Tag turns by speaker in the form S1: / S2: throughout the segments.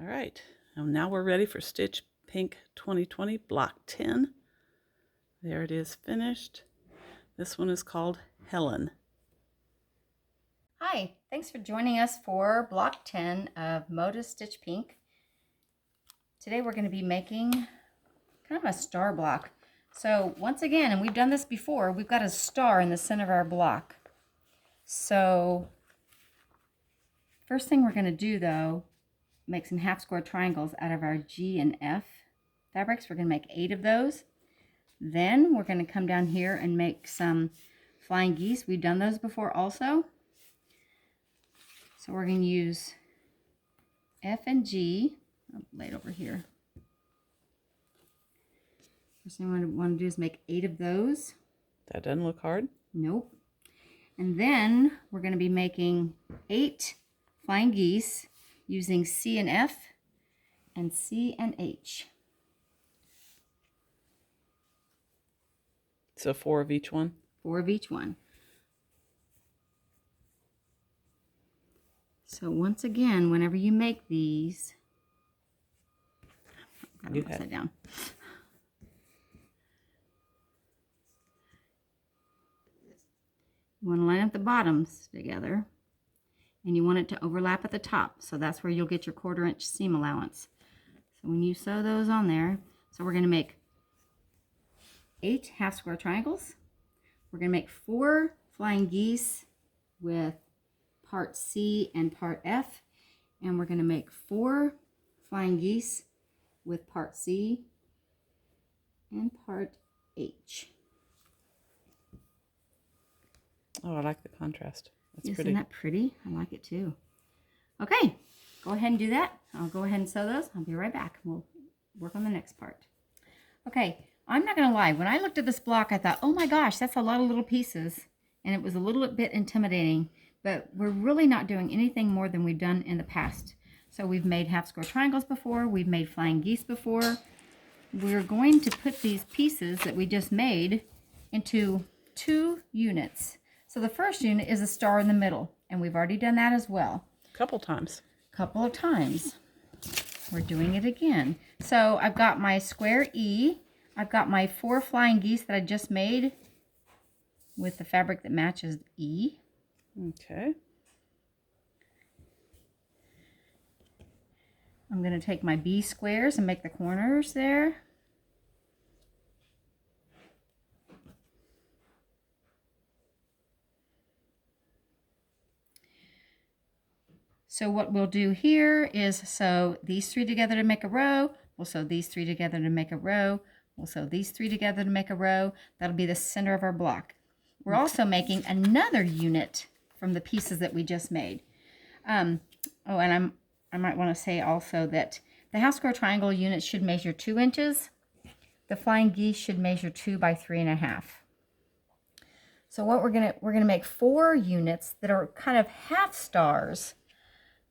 S1: All right, and now we're ready for Stitch Pink 2020 Block 10. There it is finished. This one is called Helen.
S2: Hi, thanks for joining us for Block 10 of Moda Stitch Pink. Today we're going to be making kind of a star block. So once again, and we've done this before, we've got a star in the center of our block. So first thing we're going to do though, make some half square triangles out of our G and F fabrics. We're going to make 8 of those. Then we're going to come down here and make some flying geese. We've done those before also. So we're going to use F and G. I'll lay it over here. First thing I want to do is make 8 of those.
S1: That doesn't look hard.
S2: Nope. And then we're going to be making 8 flying geese using C and F and C and H.
S1: So 4 of each one?
S2: 4 of each one. So once again, whenever you make these, I've got them upside down. You want to line up the bottoms together, and you want it to overlap at the top. So that's where you'll get your 1/4 inch seam allowance. So when you sew those on there, so we're going to make 8 half square triangles. We're going to make 4 flying geese with part C and part F, and we're going to make 4 flying geese with part C and part H.
S1: Oh, I like the contrast. That's pretty.
S2: Isn't that pretty? I like it too. Okay, go ahead and do that. I'll go ahead and sew those. I'll be right back. We'll work on the next part. Okay, I'm not going to lie. When I looked at this block, I thought, oh my gosh, that's a lot of little pieces. And it was a little bit intimidating. But we're really not doing anything more than we've done in the past. So we've made half square triangles before. We've made flying geese before. We're going to put these pieces that we just made into 2 units. So the first unit is a star in the middle. And we've already done that as well.
S1: Couple times.
S2: Couple of times. We're doing it again. So I've got my square E. I've got my 4 flying geese that I just made with the fabric that matches E.
S1: Okay.
S2: I'm going to take my B squares and make the corners there. So what we'll do here is sew these 3 together to make a row. We'll sew these 3 together to make a row. We'll sew these 3 together to make a row. That'll be the center of our block. We're also making another unit from the pieces that we just made. Oh, and I might want to say also that the half square triangle unit should measure 2 inches. The flying geese should measure 2 by 3.5. So what we're gonna make 4 units that are kind of half stars.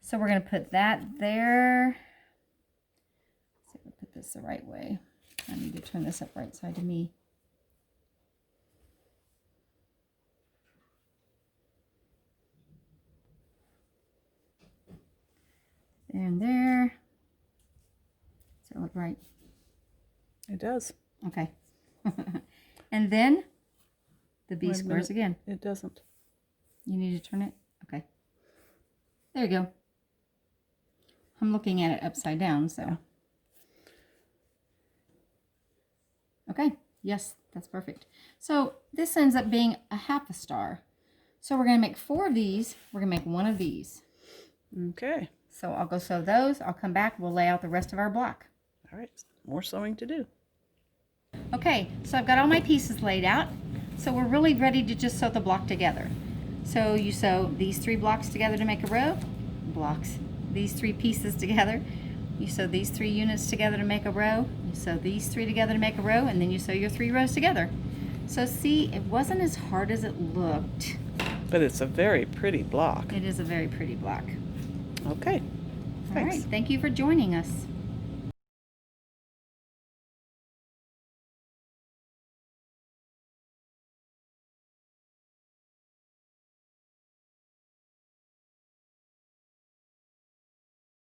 S2: So we're gonna put that there. Let's see if I put this the right way. I need to turn this up right side to me. And there. Does that look right?
S1: It does.
S2: Okay. And then the B squares again.
S1: It doesn't.
S2: You need to turn it? Okay. There you go. I'm looking at it upside down, so.
S1: Yeah.
S2: Okay. Yes, that's perfect. So this ends up being a half a star. So we're going to make 4 of these. We're going to make 1 of these.
S1: Okay.
S2: So I'll go sew those. I'll come back. We'll lay out the rest of our block.
S1: All right. More sewing to do.
S2: Okay, so I've got all my pieces laid out. So we're really ready to just sew the block together. So you sew these 3 blocks together to make a row. These 3 pieces together. You sew these 3 units together to make a row. You sew these 3 together to make a row, and then you sew your 3 rows together. So see, it wasn't as hard as it looked.
S1: But it's a very pretty block.
S2: It is a very pretty block.
S1: Okay.
S2: All
S1: Thanks.
S2: right, thank you for joining us.